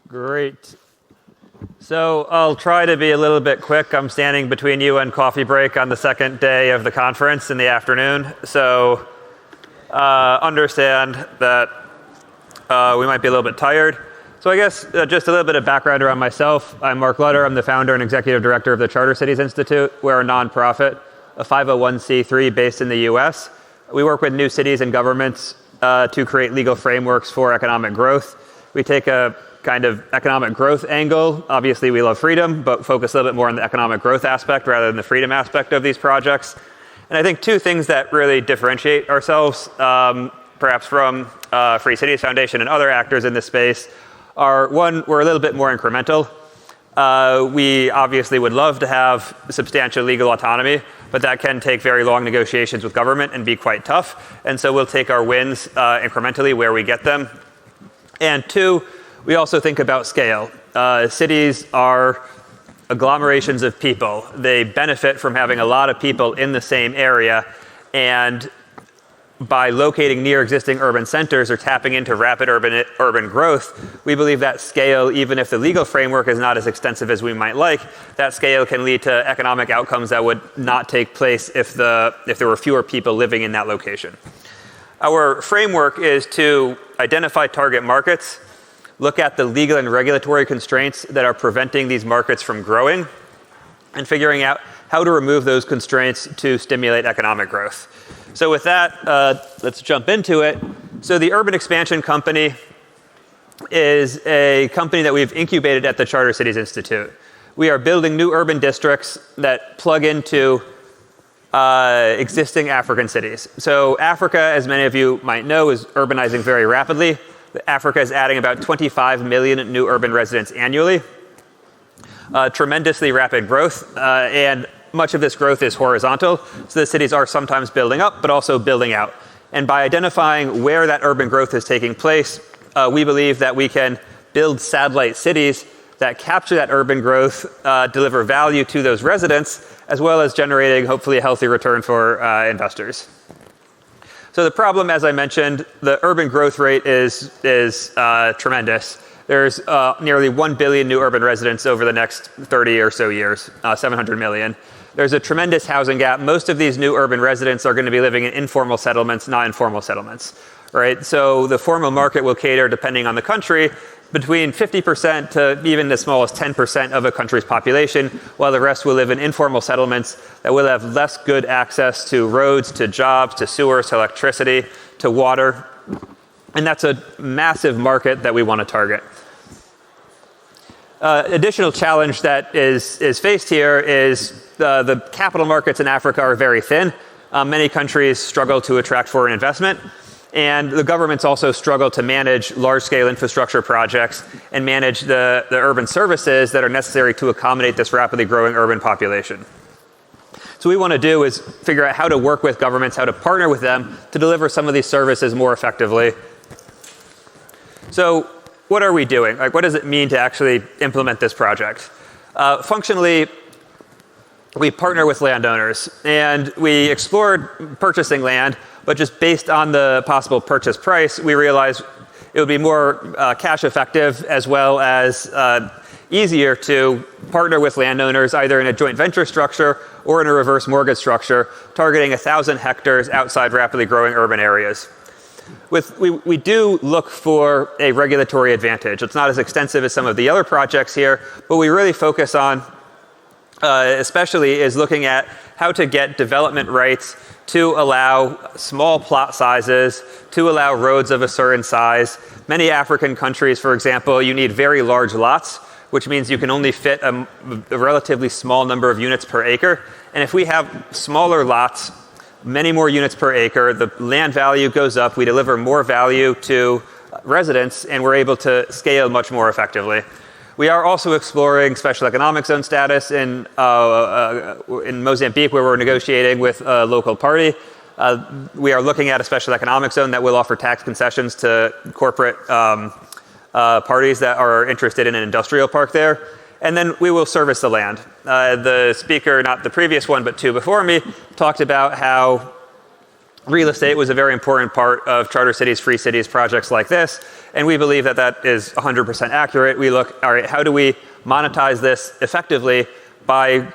Great. So I'll try to be a little bit quick. I'm standing between you and coffee break on the second day of the conference in the afternoon. So understand that we might be a little bit tired. So I guess just a little bit of background around myself. I'm Mark Lutter. I'm the founder and executive director of the Charter Cities Institute. We're a nonprofit, a 501c3 based in the US. We work with new cities and governments to create legal frameworks for economic growth. We take a kind of economic growth angle. Obviously, we love freedom, but focus a little bit more on the economic growth aspect rather than the freedom aspect of these projects. And I think two things that really differentiate ourselves, perhaps from Free Cities Foundation and other actors in this space, are one, we're a little bit more incremental. We obviously would love to have substantial legal autonomy, but that can take very long negotiations with government and be quite tough. And so we'll take our wins incrementally where we get them. And two, we also think about scale. Cities are agglomerations of people. They benefit from having a lot of people in the same area. And by locating near existing urban centers or tapping into rapid urban growth, we believe that scale, even if the legal framework is not as extensive as we might like, that scale can lead to economic outcomes that would not take place if there were fewer people living in that location. Our framework is to identify target markets, look at the legal and regulatory constraints that are preventing these markets from growing, and figuring out how to remove those constraints to stimulate economic growth. So with that, let's jump into it. So the Urban Expansion Company is a company that we've incubated at the Charter Cities Institute. We are building new urban districts that plug into existing African cities. So Africa, as many of you might know, is urbanizing very rapidly. Africa is adding about 25 million new urban residents annually. Tremendously rapid growth, and much of this growth is horizontal. So the cities are sometimes building up, but also building out. And by identifying where that urban growth is taking place, we believe that we can build satellite cities that capture that urban growth, deliver value to those residents, as well as generating hopefully a healthy return for investors. So the problem, as I mentioned, the urban growth rate is tremendous. There's nearly 1 billion new urban residents over the next 30 or so years, 700 million. There's a tremendous housing gap. Most of these new urban residents are going to be living in informal settlements, not informal settlements, right? So the formal market will cater, depending on the country, between 50% to even as small as 10% of a country's population, while the rest will live in informal settlements that will have less good access to roads, to jobs, to sewers, to electricity, to water. And that's a massive market that we want to target. Additional challenge that is faced here is the capital markets in Africa are very thin. Many countries struggle to attract foreign investment. And the governments also struggle to manage large-scale infrastructure projects and manage the urban services that are necessary to accommodate this rapidly growing urban population. So what we want to do is figure out how to work with governments, how to partner with them to deliver some of these services more effectively. So what are we doing? Like, what does it mean to actually implement this project? Functionally, we partner with landowners, and we explored purchasing land, but just based on the possible purchase price, we realized it would be more cash effective as well as easier to partner with landowners either in a joint venture structure or in a reverse mortgage structure, targeting 1,000 hectares outside rapidly growing urban areas. We do look for a regulatory advantage. It's not as extensive as some of the other projects here, but we really focus on especially is looking at how to get development rights to allow small plot sizes, to allow roads of a certain size. Many African countries, for example, you need very large lots, which means you can only fit a relatively small number of units per acre. And if we have smaller lots, many more units per acre, the land value goes up, we deliver more value to residents, and we're able to scale much more effectively. We are also exploring special economic zone status in Mozambique, where we're negotiating with a local party. We are looking at a special economic zone that will offer tax concessions to corporate parties that are interested in an industrial park there. And then we will service the land. The speaker, not the previous one, but two before me, talked about how real estate was a very important part of Charter Cities, Free Cities projects like this, and we believe that that is 100% accurate. We look, all right, how do we monetize this effectively by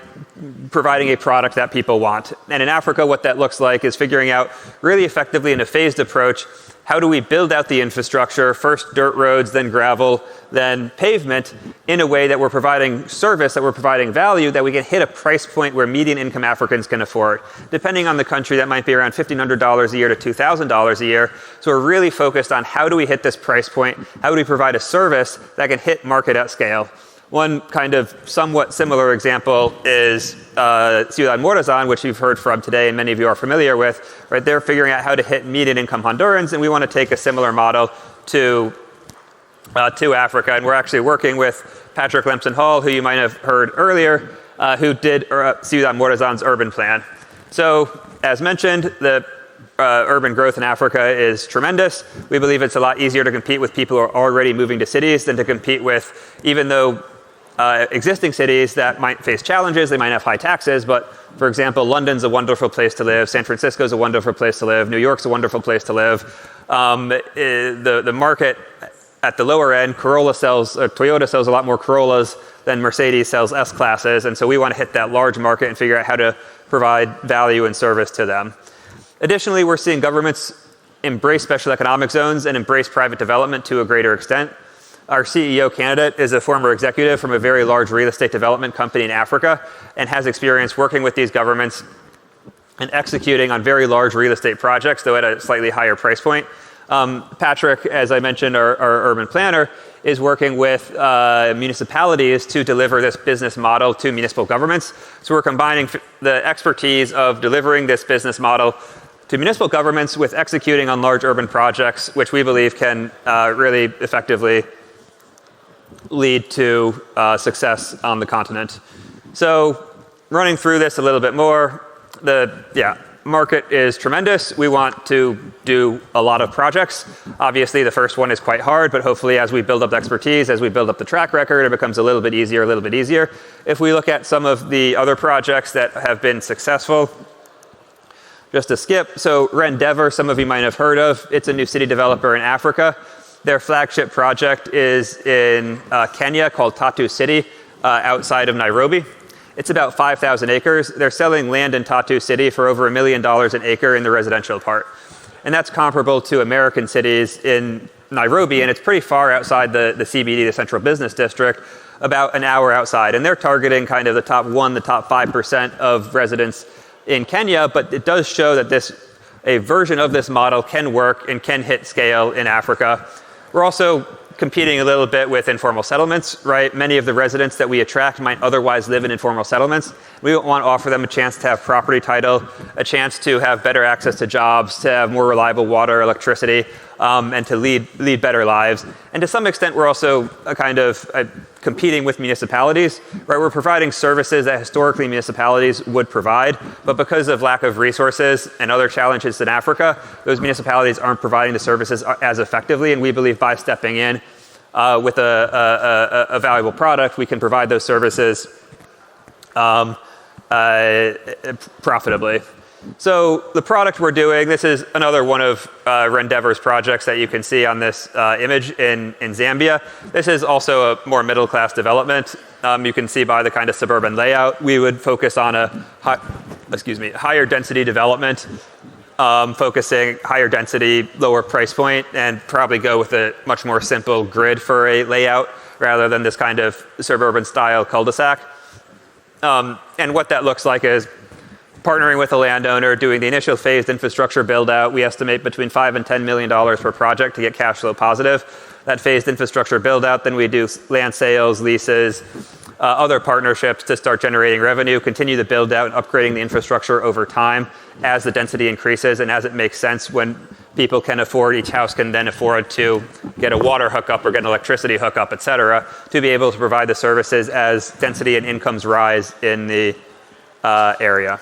providing a product that people want? And in Africa, what that looks like is figuring out really effectively in a phased approach, how do we build out the infrastructure, first dirt roads, then gravel, then pavement, in a way that we're providing service, that we're providing value, that we can hit a price point where median income Africans can afford. Depending on the country, that might be around $1,500 a year to $2,000 a year. So we're really focused on how do we hit this price point, how do we provide a service that can hit market at scale. One kind of somewhat similar example is Ciudad Morazan, which you've heard from today and many of you are familiar with. Right, they're figuring out how to hit median income Hondurans, and we want to take a similar model to Africa. And we're actually working with Patrick Lemson-Hall, who you might have heard earlier, who did Ciudad Morazan's urban plan. So as mentioned, the urban growth in Africa is tremendous. We believe it's a lot easier to compete with people who are already moving to cities than to compete with, even though existing cities that might face challenges, they might have high taxes, but for example, London's a wonderful place to live, San Francisco's a wonderful place to live, New York's a wonderful place to live. The market at the lower end, Toyota sells a lot more Corollas than Mercedes sells S-classes, and so we want to hit that large market and figure out how to provide value and service to them. Additionally, we're seeing governments embrace special economic zones and embrace private development to a greater extent. Our CEO candidate is a former executive from a very large real estate development company in Africa and has experience working with these governments and executing on very large real estate projects, though at a slightly higher price point. Patrick, as I mentioned, our urban planner, is working with municipalities to deliver this business model to municipal governments. So we're combining the expertise of delivering this business model to municipal governments with executing on large urban projects, which we believe can really effectively lead to success on the continent. So running through this a little bit more, the market is tremendous. We want to do a lot of projects. Obviously, the first one is quite hard, but hopefully as we build up the expertise, as we build up the track record, it becomes a little bit easier. If we look at some of the other projects that have been successful, just to skip, so Rendeavor, some of you might have heard of. It's a new city developer in Africa. Their flagship project is in Kenya called Tatu City, outside of Nairobi. It's about 5,000 acres. They're selling land in Tatu City for over $1 million an acre in the residential part. And that's comparable to American cities in Nairobi, and it's pretty far outside the CBD, the Central Business District, about an hour outside. And they're targeting kind of the top 5% of residents in Kenya, but it does show that a version of this model can work and can hit scale in Africa. We're also competing a little bit with informal settlements, right? Many of the residents that we attract might otherwise live in informal settlements. We want to offer them a chance to have property title, a chance to have better access to jobs, to have more reliable water, electricity, and to lead better lives. And to some extent, we're also competing with municipalities, right? We're providing services that historically municipalities would provide, but because of lack of resources and other challenges in Africa, those municipalities aren't providing the services as effectively, and we believe by stepping in with a valuable product, we can provide those services profitably. So the product we're doing, this is another one of Rendeavor's projects that you can see on this image in Zambia. This is also a more middle-class development. You can see by the kind of suburban layout, we would focus on a higher density development, focusing higher density, lower price point, and probably go with a much more simple grid for a layout rather than this kind of suburban style cul-de-sac. And what that looks like is partnering with a landowner, doing the initial phased infrastructure build out. We estimate between $5 and $10 million per project to get cash flow positive. That phased infrastructure build out, then we do land sales, leases, other partnerships to start generating revenue, continue to build out and upgrading the infrastructure over time as the density increases and as it makes sense when people can afford, each house can then afford to get a water hookup or get an electricity hookup, et cetera, to be able to provide the services as density and incomes rise in the area.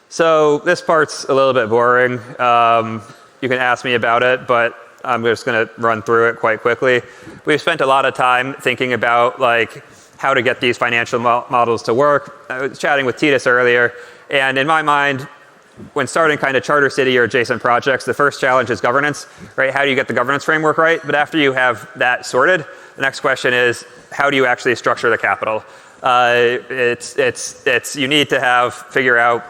So this part's a little bit boring. You can ask me about it, but I'm just going to run through it quite quickly. We've spent a lot of time thinking about how to get these financial models to work. I was chatting with Titus earlier, and in my mind, when starting kind of charter city or adjacent projects, the first challenge is governance, right? How do you get the governance framework right? But after you have that sorted, the next question is, how do you actually structure the capital? You need to figure out,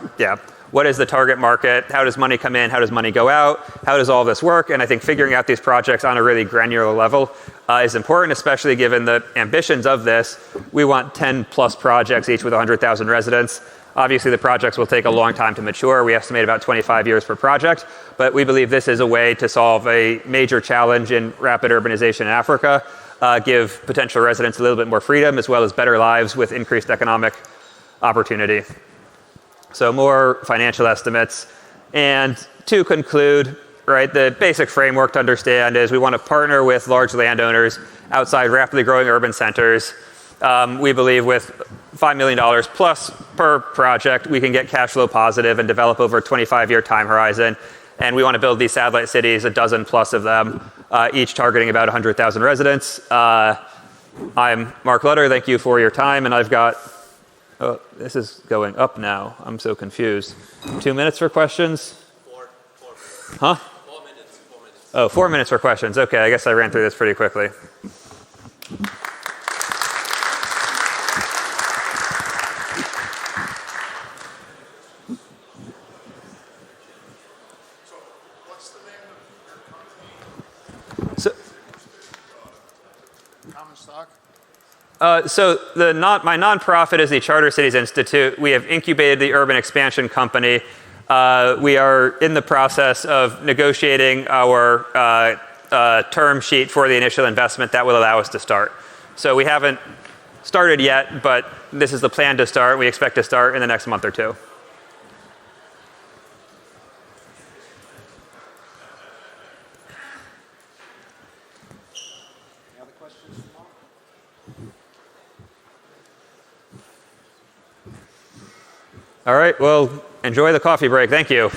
what is the target market? How does money come in? How does money go out? How does all this work? And I think figuring out these projects on a really granular level is important, especially given the ambitions of this. We want 10 plus projects, each with 100,000 residents. Obviously, the projects will take a long time to mature. We estimate about 25 years per project, but we believe this is a way to solve a major challenge in rapid urbanization in Africa, give potential residents a little bit more freedom, as well as better lives with increased economic opportunity. So more financial estimates. And to conclude, right, the basic framework to understand is we want to partner with large landowners outside rapidly growing urban centers. We believe with $5 million plus per project, we can get cash flow positive and develop over a 25-year time horizon. And we want to build these satellite cities, a dozen plus of them, each targeting about 100,000 residents. I'm Mark Lutter. Thank you for your time. And I've got, this is going up now. I'm so confused. 2 minutes for questions? Four. Huh? 4 minutes. 4 minutes. Oh, 4 minutes for questions. Okay, I guess I ran through this pretty quickly. So my nonprofit is the Charter Cities Institute. We have incubated the Urban Expansion Company. We are in the process of negotiating our term sheet for the initial investment that will allow us to start. So we haven't started yet, but this is the plan to start. We expect to start in the next month or two. All right, well, enjoy the coffee break. Thank you.